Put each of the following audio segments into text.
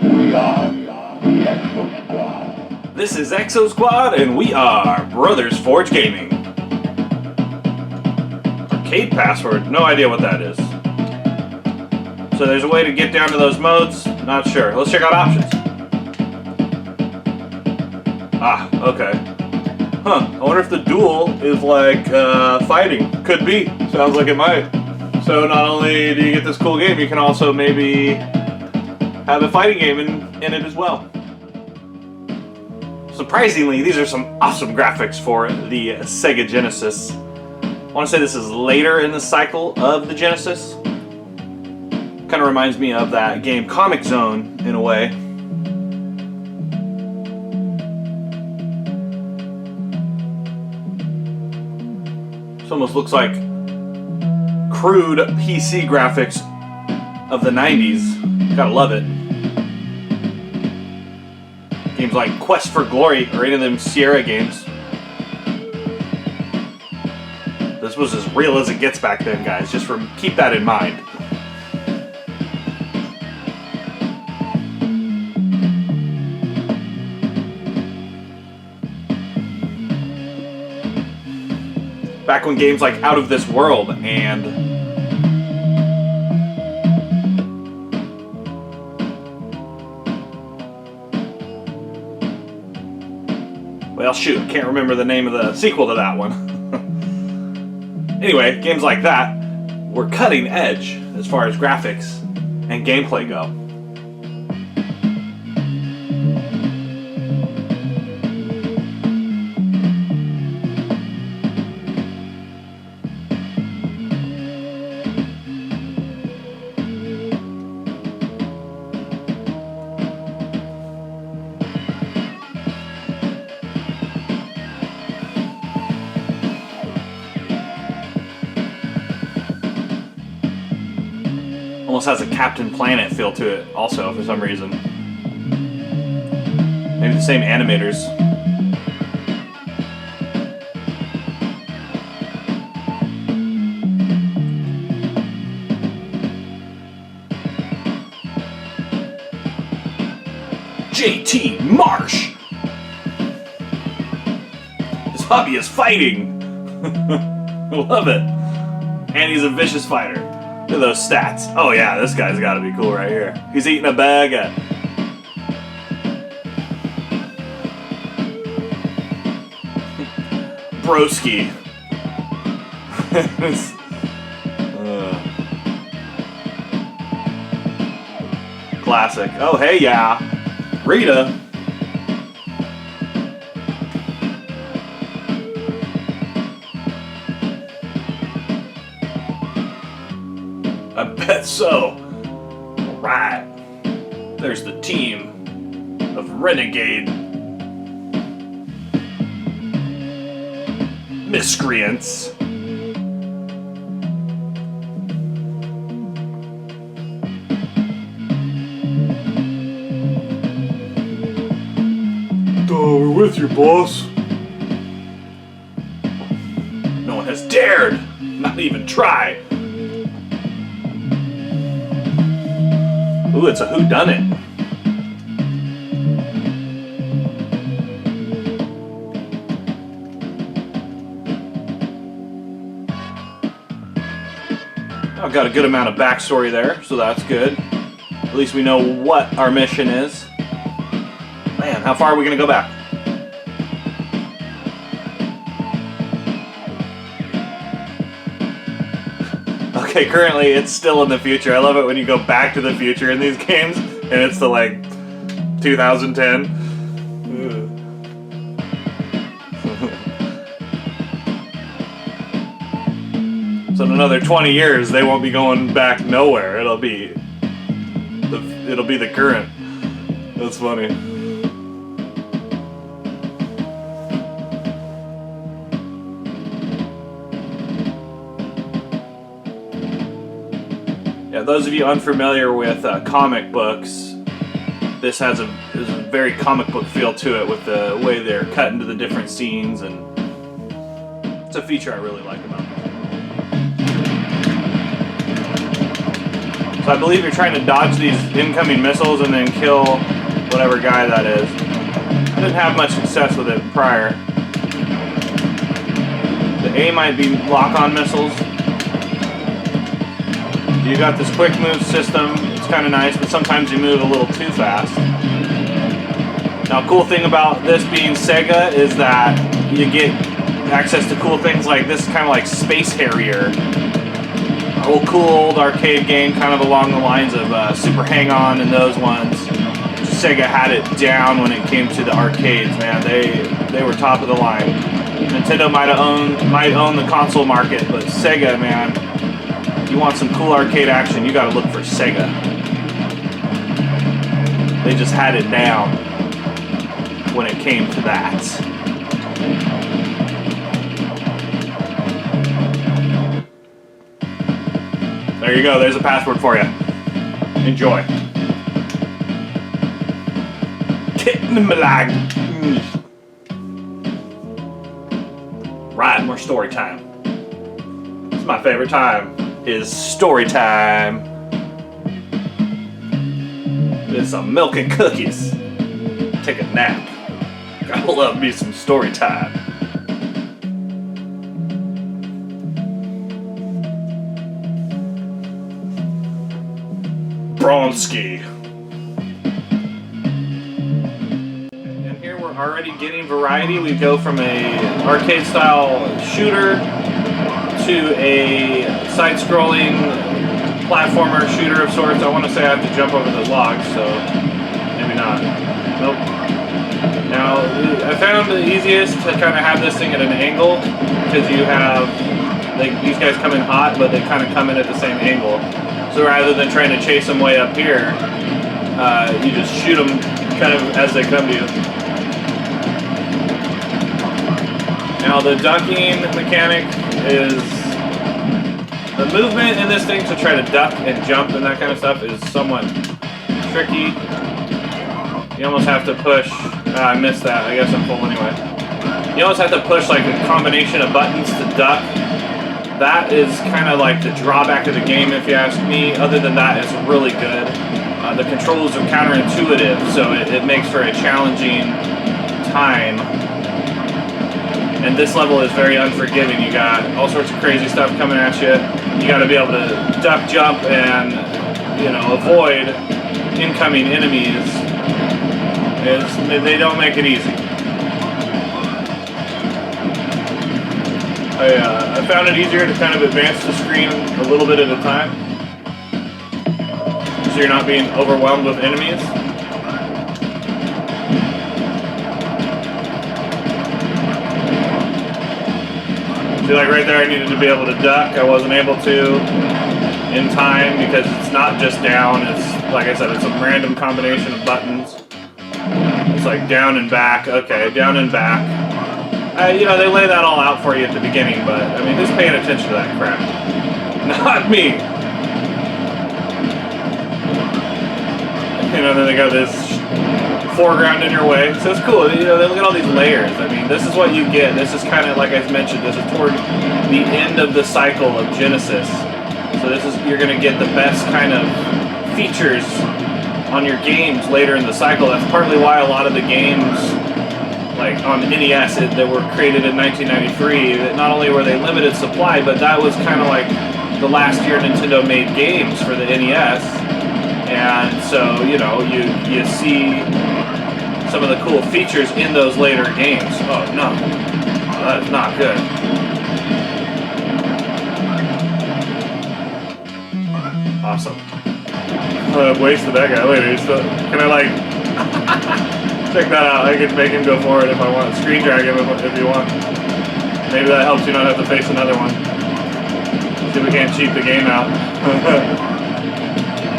We are the Exosquad. This is Exosquad, and we are Brothers Forge Gaming. Arcade password, no idea what that is. So there's a way to get down to those modes, not sure. Let's check out options. Ah, okay. Huh, I wonder if the duel is like fighting. Could be, sounds like it might. So not only do you get this cool game, you can also maybe have a fighting game in it as well. Surprisingly, these are some awesome graphics for the Sega Genesis. I want to say this is later in the cycle of the Genesis. Kind of reminds me of that game Comic Zone in a way. This almost looks like crude PC graphics of the 90s. Gotta love it. Games like Quest for Glory or any of them Sierra games. This was as real as it gets back then, guys. Just keep that in mind. Back when games like Out of This World and well, shoot, can't remember the name of the sequel to that one. Anyway, games like that were cutting edge as far as graphics and gameplay go. Almost has a Captain Planet feel to it also for some reason. Maybe the same animators. JT Marsh! His hobby is fighting! Love it. And he's a vicious fighter. Look at those stats. Oh yeah, this guy's gotta be cool right here. He's eating a bag of... Broski. Classic. Oh hey yeah. Rita. I bet so. Alright. There's the team of renegade miscreants. Oh, we're with you, boss. No one has dared. Not even try. Ooh, it's a whodunit. I've got a good amount of backstory there, so that's good. At least we know what our mission is. Man, how far are we going to go back? Okay, currently it's still in the future. I love it when you go back to the future in these games, and it's to like 2010. So in another 20 years, they won't be going back nowhere. It'll be the current. That's funny. Yeah, those of you unfamiliar with comic books, this has a very comic book feel to it with the way they're cut into the different scenes, and it's a feature I really like about it. So I believe you're trying to dodge these incoming missiles and then kill whatever guy that is. I didn't have much success with it prior. The A might be lock-on missiles. You got this quick move system. It's kind of nice, but sometimes you move a little too fast. Now, cool thing about this being Sega is that you get access to cool things like this, kind of like Space Harrier. Old cool old arcade game, kind of along the lines of Super Hang-On and those ones. Sega had it down when it came to the arcades, man. They were top of the line. Nintendo might own the console market, but Sega, man, you want some cool arcade action, you gotta look for Sega. They just had it down when it came to that. There you go, there's a password for you. Enjoy. Right, more story time. This is my favorite time, is story time. It's some milk and cookies. Take a nap. Gotta love me some story time. Bronski. And here we're already getting variety. We go from a arcade style shooter to a side-scrolling platformer shooter of sorts. I want to say I have to jump over the logs, so maybe not. Nope. Now, I found the easiest to kind of have this thing at an angle, because you have, these guys come in hot, but they kind of come in at the same angle. So rather than trying to chase them way up here, you just shoot them kind of as they come to you. Now the ducking mechanic is, the movement in this thing to try to duck and jump and that kind of stuff is somewhat tricky. You almost have to push, I missed that, I guess I'm full anyway. You almost have to push like a combination of buttons to duck. That is kind of like the drawback of the game, if you ask me. Other than that, it's really good. The controls are counterintuitive, so it makes for a challenging time. And this level is very unforgiving. You got all sorts of crazy stuff coming at you. You got to be able to duck, jump, and avoid incoming enemies. They don't make it easy. I found it easier to kind of advance the screen a little bit at a time, so you're not being overwhelmed with enemies. See, like right there, I needed to be able to duck. I wasn't able to in time because it's not just down. It's, like I said, it's a random combination of buttons. It's like down and back. Okay, down and back. They lay that all out for you at the beginning, but, I mean, who's paying attention to that crap? Not me! Then they got this foreground in your way, so it's cool. They look at all these layers. I mean, this is what you get. This is kind of, like I mentioned, this is toward the end of the cycle of Genesis. So you're going to get the best kind of features on your games later in the cycle. That's partly why a lot of the games, like on NES, that were created in 1993, that not only were they limited supply, but that was kind of like the last year Nintendo made games for the NES. And so, you see some of the cool features in those later games. Oh no, that is not good. Awesome. I've wasted that guy. Wait, can I check that out? I can make him go forward if I want. Screen drag him if you want. Maybe that helps you not have to face another one. See if we can't cheat the game out.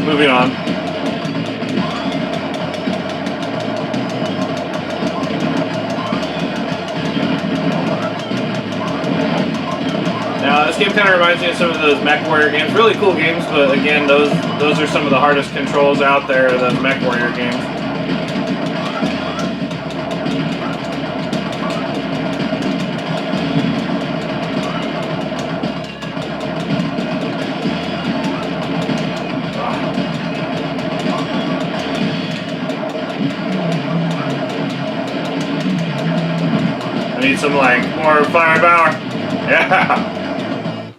Moving on. Now, this game kind of reminds me of some of those Mech Warrior games. Really cool games, but again, those are some of the hardest controls out there, those Mech Warrior games. need some, like, more firepower. Yeah.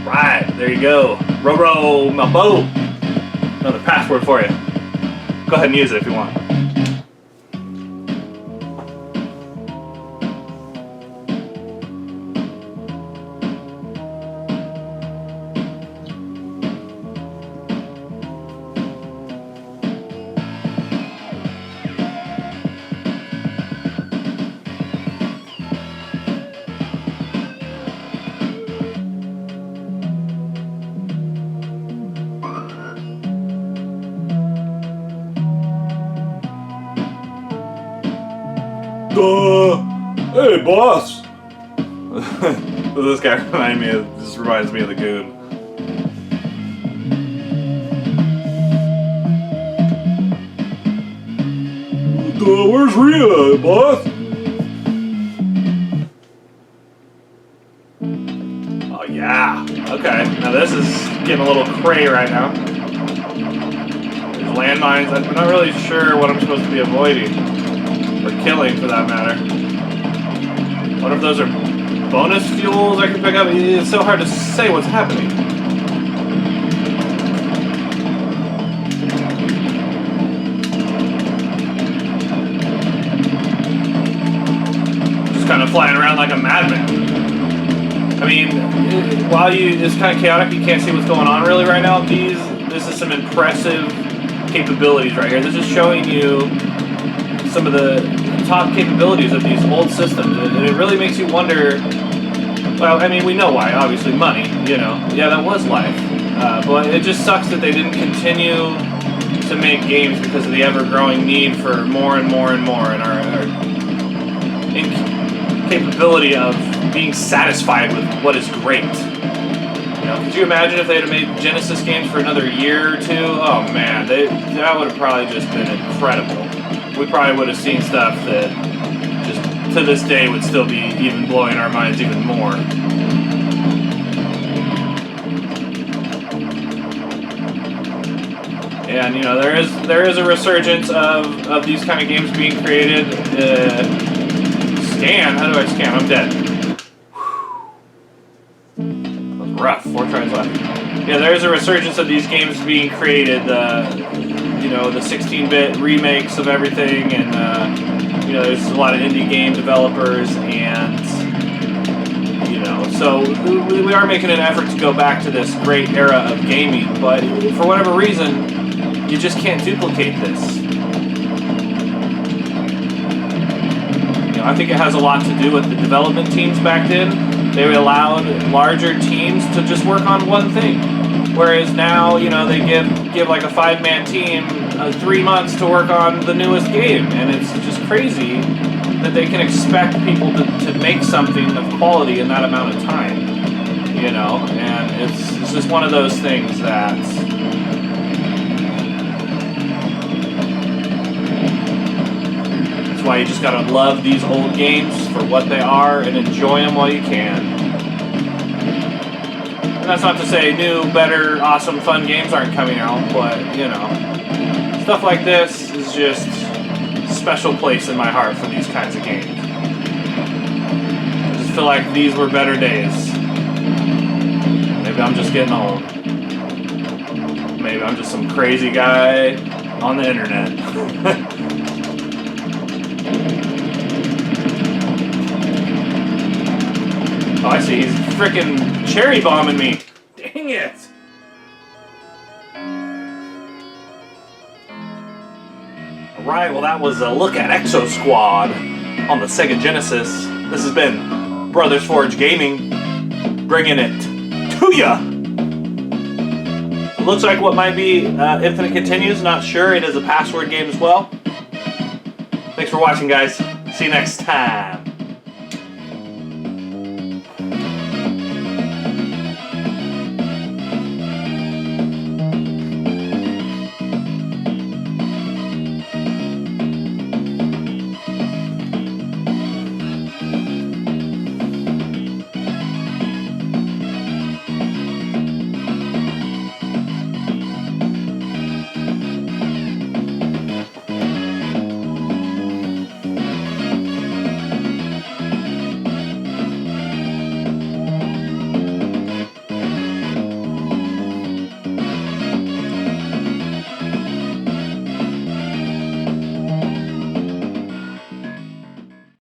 Right, there you go. Row, my boat. Another password for you. Go ahead and use it if you want. Hey, boss! This guy reminds me of the goon. Where's Rhea, boss? Oh, yeah. Okay, now this is getting a little cray right now. There's landmines. I'm not really sure what I'm supposed to be avoiding. Or killing, for that matter. What if those are bonus fuels I can pick up? It's so hard to say what's happening. Just kind of flying around like a madman. I mean, while it's kind of chaotic, you can't see what's going on really right now. This is some impressive capabilities right here. This is showing you some of the top capabilities of these old systems, and it really makes you wonder. Well, I mean, we know why. Obviously, money. You know, yeah, that was life. But it just sucks that they didn't continue to make games because of the ever-growing need for more and more and more, and our incapability of being satisfied with what is great. You know, could you imagine if they had made Genesis games for another year or two? Oh man, that would have probably just been incredible. We probably would have seen stuff that just to this day would still be even blowing our minds even more. And you know, there is a resurgence of these kind of games being created. Scan? How do I scan? I'm dead. That was rough. 4 tries left. Yeah, there is a resurgence of these games being created. You know, the 16-bit remakes of everything, and you know, there's a lot of indie game developers, and you know, so we are making an effort to go back to this great era of gaming, but for whatever reason, you just can't duplicate this. You know, I think it has a lot to do with the development teams back then. They allowed larger teams to just work on one thing. Whereas now, you know, they give like a 5-man team 3 months to work on the newest game, and it's just crazy that they can expect people to make something of quality in that amount of time, you know. And it's just one of those things that that's why you just gotta love these old games for what they are and enjoy them while you can. And that's not to say new, better, awesome, fun games aren't coming out, but, you know, stuff like this is just a special place in my heart for these kinds of games. I just feel like these were better days. Maybe I'm just getting old. Maybe I'm just some crazy guy on the internet. Oh, I see. He's freaking cherry bombing me. Dang it. Alright, well that was a look at Exosquad on the Sega Genesis. This has been Brothers Forge Gaming, bringing it to ya. It looks like what might be Infinite Continues. Not sure. It is a password game as well. Thanks for watching, guys. See you next time.